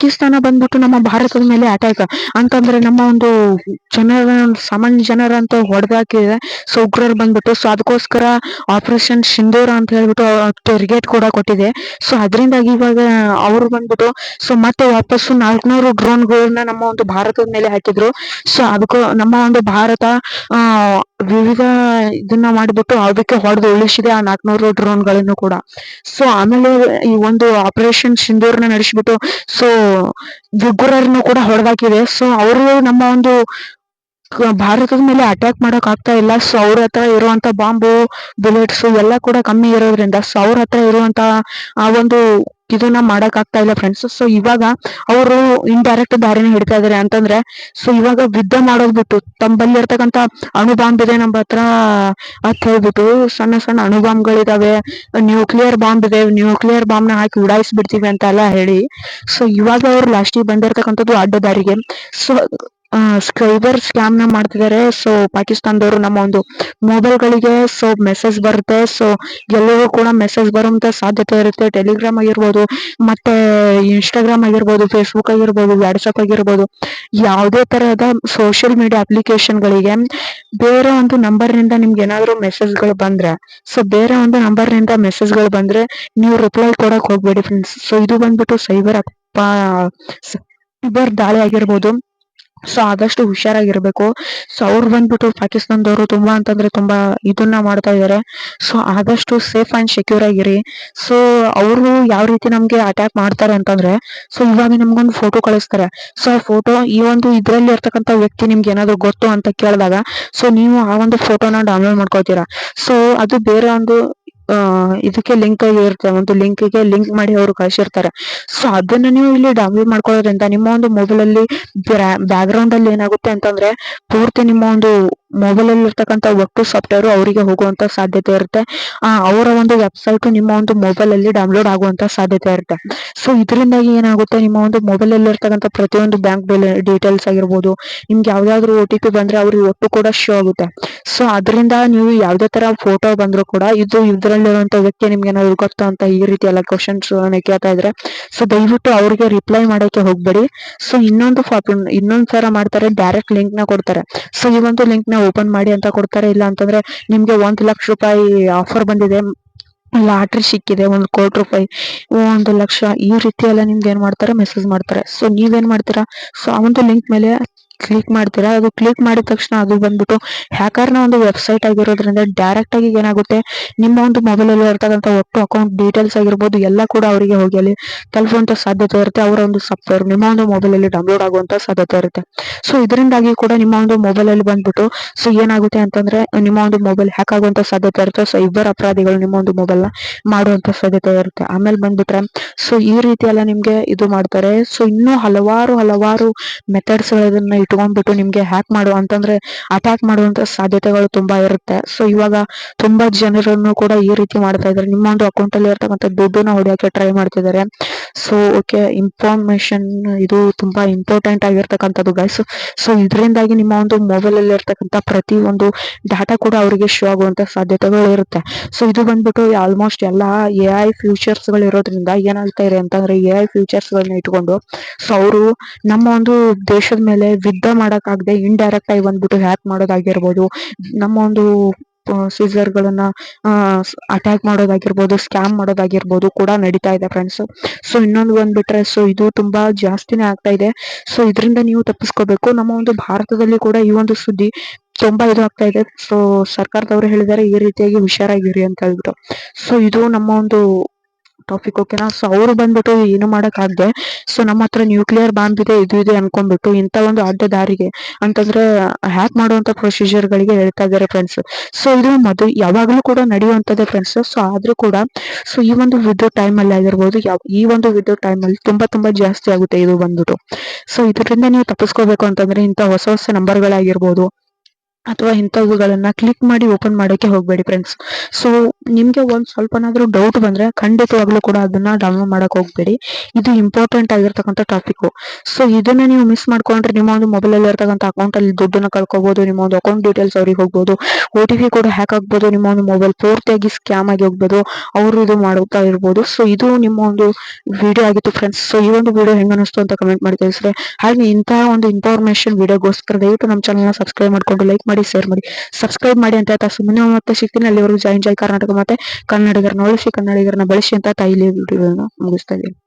ಪಾಕಿಸ್ತಾನ ಬಂದ್ಬಿಟ್ಟು ನಮ್ಮ ಭಾರತದ ಮೇಲೆ ಅಟ್ಯಾಕ್ ಅಂತಂದ್ರೆ ನಮ್ಮ ಒಂದು ಜನರ ಸಾಮಾನ್ಯ ಜನರಂತ ಹೊಡೆದಾಕಿದೆ. ಸೊ ಉಗ್ರರು ಬಂದ್ಬಿಟ್ಟು ಸೊ ಅದಕ್ಕೋಸ್ಕರ ಆಪರೇಷನ್ ಸಿಂಧೂರ ಅಂತ ಹೇಳ್ಬಿಟ್ಟು ಟೆರ್ಗೇಟ್ ಕೂಡ ಕೊಟ್ಟಿದೆ. ಸೊ ಅದರಿಂದಾಗಿ ಇವಾಗ ಅವರು ಬಂದ್ಬಿಟ್ಟು ಸೊ ಮತ್ತೆ ವಾಪಸ್ಸು 400 ಡ್ರೋನ್ಗಳನ್ನ ನಮ್ಮ ಒಂದು ಭಾರತದ ಮೇಲೆ ಹಾಕಿದ್ರು. ಸೊ ಅದಕ್ಕೂ ನಮ್ಮ ಒಂದು ಭಾರತ ಆ ವಿವಿಧ ಇದನ್ನ ಮಾಡಿಬಿಟ್ಟು ಅದಕ್ಕೆ ಹೊಡೆದು ಉಳಿಸಿದೆ ಆ 400 ಡ್ರೋನ್ಗಳನ್ನು ಕೂಡ. ಸೊ ಆಮೇಲೆ ಈ ಒಂದು ಆಪರೇಷನ್ ಸಿಂಧೂರ್ನ ನಡೆಸಿಬಿಟ್ಟು ಸೊ ಉಗ್ರರನ್ನು ಕೂಡ ಹೊಡೆದಾಕಿದೆ. ಸೊ ಅವರು ನಮ್ಮ ಒಂದು ಭಾರತದ ಮೇಲೆ ಅಟ್ಯಾಕ್ ಮಾಡಕ್ ಆಗ್ತಾ ಇಲ್ಲ. ಸೊ ಅವ್ರ ಹತ್ರ ಇರುವಂತ ಬಾಂಬು ಬುಲೆಟ್ಸ್ ಎಲ್ಲ ಕೂಡ ಕಮ್ಮಿ ಇರೋದ್ರಿಂದ ಸೊ ಅವ್ರ ಹತ್ರ ಇರುವಂತ ಆ ಒಂದು ಇದನ್ನ ಮಾಡಕ್ ಆಗ್ತಾ ಇಲ್ಲ ಫ್ರೆಂಡ್ಸ್. ಸೊ ಇವಾಗ ಅವರು ಇಂಡೈರೆಕ್ಟ್ ದಾರಿನ ಹಿಡ್ತಾ ಇದಾರೆ. ಅಂತಂದ್ರೆ ಸೊ ಇವಾಗ ಯುದ್ಧ ಮಾಡೋದ್ ಬಿಟ್ಟು ತಮ್ಮಲ್ಲಿ ಇರ್ತಕ್ಕಂತ ಅಣು ಬಾಂಬ್ ಇದೆ ನಮ್ಮ ಹತ್ರ ಅಂತ ಹೇಳ್ಬಿಟ್ಟು ಸಣ್ಣ ಸಣ್ಣ ಅಣು ಬಾಂಬ್ಗಳಿದಾವೆ, ನ್ಯೂಕ್ಲಿಯರ್ ಬಾಂಬ್ ಇದೆ, ನ್ಯೂಕ್ಲಿಯರ್ ಬಾಂಬ್ ನ ಹಾಕಿ ಉಡಾಯಿಸ್ಬಿಡ್ತೀವಿ ಅಂತ ಎಲ್ಲ ಹೇಳಿ ಸೊ ಇವಾಗ ಅವ್ರು ಲಾಸ್ಟಿಗೆ ಬಂದಿರತಕ್ಕಂಥದ್ದು ಅಡ್ಡ ದಾರಿಗೆ. ಸೊ ಸೈಬರ್ ಸ್ಕ್ಯಾಮ್ ನ ಮಾಡ್ತಿದ್ದಾರೆ. ಸೊ ಪಾಕಿಸ್ತಾನದವರು ನಮ್ಮ ಒಂದು ಮೊಬೈಲ್ ಗಳಿಗೆ ಸೊ ಮೆಸೇಜ್ ಬರುತ್ತೆ. ಸೊ ಎಲ್ಲರಿಗೂ ಕೂಡ ಮೆಸೇಜ್ ಬರುವಂತ ಸಾಧ್ಯತೆ ಇರುತ್ತೆ. ಟೆಲಿಗ್ರಾಮ್ ಆಗಿರ್ಬೋದು, ಮತ್ತೆ ಇನ್ಸ್ಟಾಗ್ರಾಮ್ ಆಗಿರ್ಬೋದು, ಫೇಸ್ಬುಕ್ ಆಗಿರ್ಬೋದು, ವಾಟ್ಸಪ್ ಆಗಿರ್ಬೋದು, ಯಾವುದೇ ತರಹದ ಸೋಷಿಯಲ್ ಮೀಡಿಯಾ ಅಪ್ಲಿಕೇಶನ್ ಗಳಿಗೆ ಬೇರೆ ಒಂದು ನಂಬರ್ ನಿಂದ ನಿಮ್ಗೆ ಏನಾದ್ರು ಮೆಸೇಜ್ ಗಳು ಬಂದ್ರೆ ಸೊ ಬೇರೆ ಒಂದು ನಂಬರ್ ನಿಂದ ಮೆಸೇಜ್ ಗಳು ಬಂದ್ರೆ ನೀವು ರಿಪ್ಲೈ ಕೊಡಕ್ ಹೋಗ್ಬೇಡಿ ಫ್ರೆಂಡ್ಸ್. ಸೊ ಇದು ಬಂದ್ಬಿಟ್ಟು ಸೈಬರ್ ದಾಳಿ ಆಗಿರ್ಬೋದು. ಸೊ ಆದಷ್ಟು ಹುಷಾರಾಗಿರ್ಬೇಕು. ಸೊ ಅವ್ರು ಬಂದ್ಬಿಟ್ಟು ಪಾಕಿಸ್ತಾನದವರು ತುಂಬಾ ಅಂತಂದ್ರೆ ತುಂಬಾ ಇದನ್ನ ಮಾಡ್ತಾ ಇದಾರೆ. ಸೊ ಆದಷ್ಟು ಸೇಫ್ ಅಂಡ್ ಸೆಕ್ಯೂರ್ ಆಗಿರಿ. ಸೊ ಅವರು ಯಾವ ರೀತಿ ನಮ್ಗೆ ಅಟ್ಯಾಕ್ ಮಾಡ್ತಾರೆ ಅಂತಂದ್ರೆ ಸೊ ಇವಾಗ ನಮ್ಗೊಂದು ಫೋಟೋ ಕಳಿಸ್ತಾರೆ. ಸೊ ಆ ಫೋಟೋ ಈ ಒಂದು ಇದ್ರಲ್ಲಿ ಇರ್ತಕ್ಕಂಥ ವ್ಯಕ್ತಿ ನಿಮ್ಗೆ ಏನಾದ್ರು ಗೊತ್ತು ಅಂತ ಕೇಳಿದಾಗ ಸೊ ನೀವು ಆ ಒಂದು ಫೋಟೋನ ಡೌನ್ಲೋಡ್ ಮಾಡ್ಕೊಳ್ತೀರಾ. ಸೊ ಅದು ಬೇರೆ ಒಂದು ಇದಕ್ಕೆ ಲಿಂಕ್ ಆಗಿರುತ್ತೆ, ಒಂದು ಲಿಂಕ್ಗೆ ಲಿಂಕ್ ಮಾಡಿ ಅವರು ಕಳಿಸಿರ್ತಾರೆ. ಸೊ ಅದನ್ನ ನೀವು ಇಲ್ಲಿ ಡೌನ್ಲೋಡ್ ಮಾಡ್ಕೊಳ್ಳೋದ್ರಿಂದ ನಿಮ್ಮ ಒಂದು ಮೊಬೈಲ್ ಅಲ್ಲಿ ಬ್ಯಾಕ್ ಗ್ರೌಂಡ್ ಅಲ್ಲಿ ಏನಾಗುತ್ತೆ ಅಂತಂದ್ರೆ ಪೂರ್ತಿ ನಿಮ್ಮ ಒಂದು ಮೊಬೈಲ್ ಅಲ್ಲಿ ಇರ್ತಕ್ಕಂಥ ಒಟ್ಟು ಸಾಫ್ಟ್ವೇರ್ ಅವರಿಗೆ ಹೋಗುವಂತ ಸಾಧ್ಯತೆ ಇರುತ್ತೆ. ಅವರ ಒಂದು ವೆಬ್ಸೈಟ್ ನಿಮ್ಮ ಒಂದು ಮೊಬೈಲ್ ಅಲ್ಲಿ ಡೌನ್ಲೋಡ್ ಆಗುವಂತ ಸಾಧ್ಯತೆ ಇರುತ್ತೆ. ಸೊ ಇದರಿಂದಾಗಿ ಏನಾಗುತ್ತೆ, ನಿಮ್ಮ ಒಂದು ಮೊಬೈಲ್ ಅಲ್ಲಿ ಇರ್ತಕ್ಕಂಥ ಪ್ರತಿಯೊಂದು ಬ್ಯಾಂಕ್ ಡೀಟೇಲ್ಸ್ ಆಗಿರ್ಬೋದು, ನಿಮ್ಗೆ ಯಾವ್ದಾದ್ರು OTP ಬಂದ್ರೆ ಅವ್ರಿಗೆ ಒಟ್ಟು ಕೂಡ ಶೋ ಆಗುತ್ತೆ. ಸೊ ಅದರಿಂದ ನೀವು ಯಾವ್ದೇ ತರ ಫೋಟೋ ಬಂದ್ರು ಕೂಡ ಇದು ಇದ್ರಲ್ಲಿರುವಂತ ವ್ಯಕ್ತಿ ನಿಮ್ಗೆ ಏನಾದ್ರು ಗೊತ್ತಾ ಅಂತ ಈ ರೀತಿ ಎಲ್ಲ ಕ್ವಶನ್ಸ್ ಕೇಳ್ತಾ ಇದ್ರೆ ಸೊ ದಯವಿಟ್ಟು ಅವ್ರಿಗೆ ರಿಪ್ಲೈ ಮಾಡಕ್ಕೆ ಹೋಗ್ಬೇಡಿ. ಸೊ ಇನ್ನೊಂದ್ ತರ ಮಾಡ್ತಾರೆ, ಡೈರೆಕ್ಟ್ ಲಿಂಕ್ ನ ಕೊಡ್ತಾರೆ. ಸೊ ಈ ಒಂದು ಲಿಂಕ್ ನ ಓಪನ್ ಮಾಡಿ ಅಂತ ಕೊಡ್ತಾರೆ. ಇಲ್ಲ ಅಂತಂದ್ರೆ ನಿಮ್ಗೆ 1,00,000 ರೂಪಾಯಿ ಆಫರ್ ಬಂದಿದೆ, ಲಾಟ್ರಿ ಸಿಕ್ಕಿದೆ, 1 ಕೋಟಿ ರೂಪಾಯಿ, 1 ಲಕ್ಷ, ಈ ರೀತಿ ಎಲ್ಲ ನಿಮ್ಗೆ ಏನ್ ಮಾಡ್ತಾರೆ ಮೆಸೇಜ್ ಮಾಡ್ತಾರೆ. ಸೊ ನೀವೇನ್ ಮಾಡ್ತೀರಾ, ಸೊ ಆ ಒಂದು ಲಿಂಕ್ ಮೇಲೆ ಕ್ಲಿಕ್ ಮಾಡ್ತೀರಾ. ಅದು ಕ್ಲಿಕ್ ಮಾಡಿದ ತಕ್ಷಣ ಅದು ಬಂದ್ಬಿಟ್ಟು ಹ್ಯಾಕರ್ ನ ಒಂದು ವೆಬ್ಸೈಟ್ ಆಗಿರೋದ್ರಿಂದ ಡೈರೆಕ್ಟ್ ಆಗಿ ಏನಾಗುತ್ತೆ, ನಿಮ್ಮ ಒಂದು ಮೊಬೈಲ್ ಅಲ್ಲಿ ಇರ್ತಕ್ಕಂಥ ಒಟ್ಟು ಅಕೌಂಟ್ ಡೀಟೇಲ್ಸ್ ಆಗಿರ್ಬೋದು ಎಲ್ಲ ಕೂಡ ಅವರಿಗೆ ಹೋಗಿ ಅಲ್ಲಿ ತಲುಪುವಂತ ಸಾಧ್ಯತೆ ಇರುತ್ತೆ. ಅವರ ಒಂದು ಸಾಫ್ಟ್ವೇರ್ ನಿಮ್ಮ ಒಂದು ಮೊಬೈಲ್ ಅಲ್ಲಿ ಡೌನ್ಲೋಡ್ ಆಗುವಂತ ಸಾಧ್ಯತೆ ಇರುತ್ತೆ. ಸೊ ಇದರಿಂದಾಗಿ ಕೂಡ ನಿಮ್ಮ ಒಂದು ಮೊಬೈಲ್ ಅಲ್ಲಿ ಬಂದ್ಬಿಟ್ಟು ಸೊ ಏನಾಗುತ್ತೆ ಅಂತಂದ್ರೆ ನಿಮ್ಮ ಒಂದು ಮೊಬೈಲ್ ಹ್ಯಾಕ್ ಆಗುವಂತ ಸಾಧ್ಯತೆ ಇರುತ್ತೆ. ಸೊ ಇಬ್ಬರ ಅಪರಾಧಿಗಳು ನಿಮ್ಮ ಒಂದು ಮೊಬೈಲ್ ನ ಮಾಡುವಂತ ಸಾಧ್ಯತೆ ಇರುತ್ತೆ. ಆಮೇಲೆ ಬಂದ್ಬಿಟ್ರೆ ಸೊ ಈ ರೀತಿ ಎಲ್ಲ ನಿಮ್ಗೆ ಇದು ಮಾಡ್ತಾರೆ. ಸೊ ಇನ್ನೂ ಹಲವಾರು ಮೆಥಡ್ಸ್ ಗಳನ್ನ ಇಟ್ಕೊಂಡ್ಬಿಟ್ಟು ನಿಮ್ಗೆ ಹ್ಯಾಕ್ ಮಾಡುವ ಅಂತಂದ್ರೆ ಅಟ್ಯಾಕ್ ಮಾಡುವಂತ ಸಾಧ್ಯತೆಗಳು ತುಂಬಾ ಇರುತ್ತೆ. ಸೊ ಇವಾಗ ತುಂಬಾ ಜನರನ್ನು ಕೂಡ ಈ ರೀತಿ ಮಾಡ್ತಾ ಇದಾರೆ. ನಿಮ್ಮ ಒಂದು ಅಕೌಂಟ್ ಅಲ್ಲಿ ಇರ್ತಕ್ಕಂಥ ದುಡ್ಡನ್ನ ಹೊಡೆಯಕ್ಕೆ ಟ್ರೈ ಮಾಡ್ತಿದ್ದಾರೆ. ಸೊ ಓಕೆ, ಇನ್ಫಾರ್ಮೇಶನ್ ಇದು ತುಂಬಾ ಇಂಪಾರ್ಟೆಂಟ್ ಆಗಿರ್ತಕ್ಕಂಥದ್ದು ಗೈಸ್. ಸೊ ಇದರಿಂದಾಗಿ ನಿಮ್ಮ ಒಂದು ಮೊಬೈಲ್ ಅಲ್ಲಿ ಇರ್ತಕ್ಕಂಥ ಪ್ರತಿ ಒಂದು ಡಾಟಾ ಕೂಡ ಅವರಿಗೆ ಶೋ ಆಗುವಂತ ಸಾಧ್ಯತೆಗಳು ಇರುತ್ತೆ. ಸೊ ಇದು ಬಂದ್ಬಿಟ್ಟು ಆಲ್ಮೋಸ್ಟ್ ಎಲ್ಲಾ AI ಫ್ಯೂಚರ್ಸ್ ಗಳು ಇರೋದ್ರಿಂದ ಏನಾಗ್ತಾ ಇದೆ ಅಂತಂದ್ರೆ AI ಫ್ಯೂಚರ್ಸ್ ಗಳನ್ನ ಇಟ್ಕೊಂಡು ಸೊ ಅವರು ನಮ್ಮ ಒಂದು ದೇಶದ ಮೇಲೆ ಯುದ್ಧ ಮಾಡಕ್ಕಾಗದೆ ಇಂಡೈರೆಕ್ಟ್ ಆಗಿ ಬಂದ್ಬಿಟ್ಟು ಹ್ಯಾಕ್ ಮಾಡೋದಾಗಿರ್ಬೋದು, ನಮ್ಮ ಒಂದು ಸೀಸರ್ ಗಳನ್ನ ಅಟ್ಯಾಕ್ ಮಾಡೋದಾಗಿರ್ಬೋದು, ಸ್ಕ್ಯಾಮ್ ಮಾಡೋದಾಗಿರ್ಬೋದು ಕೂಡ ನಡೀತಾ ಇದೆ ಫ್ರೆಂಡ್ಸ್. ಸೊ ಇನ್ನೊಂದು ಬಂದ್ಬಿಟ್ರೆ ಸೊ ಇದು ತುಂಬಾ ಜಾಸ್ತಿನೇ ಆಗ್ತಾ ಇದೆ. ಸೊ ಇದರಿಂದ ನೀವು ತಪ್ಪಿಸ್ಕೋಬೇಕು. ನಮ್ಮ ಒಂದು ಭಾರತದಲ್ಲಿ ಕೂಡ ಈ ಒಂದು ಸುದ್ದಿ ತುಂಬಾ ಇದು ಆಗ್ತಾ ಇದೆ. ಸೊ ಸರ್ಕಾರದವರು ಹೇಳಿದ್ದಾರೆ ಈ ರೀತಿಯಾಗಿ ಹುಷಾರಾಗಿರಿ ಅಂತ ಹೇಳ್ಬಿಟ್ಟು. ಸೊ ಇದು ನಮ್ಮ ಒಂದು ಟಾಪಿಕ್, ಓಕೆನಾ. ಸೊ ಅವ್ರು ಬಂದ್ಬಿಟ್ಟು ಏನು ಮಾಡಕ್ ಆಗದೆ ಸೊ ನಮ್ಮ ಹತ್ರ ನ್ಯೂಕ್ಲಿಯರ್ ಬಾಂಬ್ ಇದೆ, ಇದು ಇದೆ ಅನ್ಕೊಂಡ್ಬಿಟ್ಟು ಇಂತ ಒಂದು ಅಡ್ಡ ದಾರಿಗೆ ಅಂತಂದ್ರೆ ಹ್ಯಾಕ್ ಮಾಡುವಂತ ಪ್ರೊಸೀಜರ್ ಗಳಿಗೆ ಹೇಳ್ತಾ ಇದಾರೆ ಫ್ರೆಂಡ್ಸ್. ಸೊ ಇದು ಯಾವಾಗ್ಲೂ ಕೂಡ ನಡೆಯುವಂತದ್ದೇ ಫ್ರೆಂಡ್ಸ್. ಸೊ ಆದ್ರೂ ಕೂಡ ಸೊ ಈ ಒಂದು ವಿದ್ಯುತ್ ಟೈಮ್ ಅಲ್ಲಿ ಆಗಿರ್ಬೋದು, ಈ ಒಂದು ವಿದ್ಯುತ್ ಟೈಮ್ ಅಲ್ಲಿ ತುಂಬಾ ಜಾಸ್ತಿ ಆಗುತ್ತೆ ಇದು ಬಂದ್ಬಿಟ್ಟು. ಸೊ ಇದರಿಂದ ನೀವು ತಪ್ಪಿಸ್ಕೋಬೇಕು ಅಂತಂದ್ರೆ ಇಂತ ಹೊಸ ನಂಬರ್ ಗಳಾಗಿರ್ಬೋದು, ಅಥವಾ ಇಂಥವುಗಳನ್ನ ಕ್ಲಿಕ್ ಮಾಡಿ ಓಪನ್ ಮಾಡಕ್ಕೆ ಹೋಗ್ಬೇಡಿ ಫ್ರೆಂಡ್ಸ್. ಸೊ ನಿಮ್ಗೆ ಒಂದ್ ಸ್ವಲ್ಪನಾದ್ರೂ ಡೌಟ್ ಬಂದ್ರೆ ಖಂಡಿತವಾಗ್ಲೂ ಕೂಡ ಅದನ್ನ ಡೌನ್ಲೋಡ್ ಮಾಡಕ್ ಹೋಗ್ಬೇಡಿ. ಇದು ಇಂಪಾರ್ಟೆಂಟ್ ಆಗಿರ್ತಕ್ಕಂಥ ಟಾಪಿಕ್. ಸೊ ಇದನ್ನ ನೀವು ಮಿಸ್ ಮಾಡ್ಕೊಂಡ್ರೆ ನಿಮ್ಮ ಒಂದು ಮೊಬೈಲ್ ಅಲ್ಲಿ ಇರ್ತಕ್ಕಂಥ ಅಕೌಂಟ್ ಅಲ್ಲಿ ದುಡ್ಡನ್ನ ಕಳ್ಕೊಬಹುದು, ನಿಮ್ಮ ಒಂದು ಅಕೌಂಟ್ ಡೀಟೇಲ್ಸ್ ಅವ್ರಿಗೆ ಹೋಗ್ಬೋದು, OTP ಕೂಡ ಹ್ಯಾಕ್ ಆಗ್ಬೋದು, ನಿಮ್ಮ ಒಂದು ಮೊಬೈಲ್ ಪೂರ್ತಿಯಾಗಿ ಸ್ಕ್ಯಾಮ್ ಆಗಿ ಹೋಗ್ಬೋದು, ಅವರು ಇದು ಮಾಡುತ್ತಾ ಇರ್ಬೋದು. ಸೊ ಇದು ನಿಮ್ಮ ಒಂದು ವಿಡಿಯೋ ಆಗಿತ್ತು ಫ್ರೆಂಡ್ಸ್. ಸೊ ಈ ಒಂದು ವಿಡಿಯೋ ಹೆಂಗ ಅನಿಸ್ತು ಅಂತ ಕಮೆಂಟ್ ಮಾಡಿ ತಿಳಿಸ್ರಿ. ಹಾಗೆ ಇಂತಹ ಒಂದು ಇನ್ಫಾರ್ಮೇಶನ್ ವಿಡಿಯೋಗೋಸ್ಕರ ದಯವಿಟ್ಟು ನಮ್ಮ ಚಾನಲ್ ಸಬ್ಸ್ಕ್ರೈಬ್ ಮಾಡ್ಕೊಂಡು ಲೈಕ್ ಮಾಡಿ, ಶೇರ್ ಮಾಡಿ, ಸಬ್ಸ್ಕ್ರೈಬ್ ಮಾಡಿ ಅಂತ ಹೇಳ್ತಾ ಸುಮ್ಮನೆ ಮತ್ತೆ ಸಿಗ್ತೀನಿ. ಅಲ್ಲಿವರೆಗೂ ಜೈ ಕರ್ನಾಟಕ, ಮತ್ತೆ ಕನ್ನಡಿಗರನ್ನ ಉಳಿಸಿ ಕನ್ನಡಿಗರನ್ನ ಬಳಸಿ ಅಂತ ತಾಯಿಲಿ ವಿಡಿಯೋನ ಮುಗಿಸ್ತಾ ಇದ್ದೀನಿ.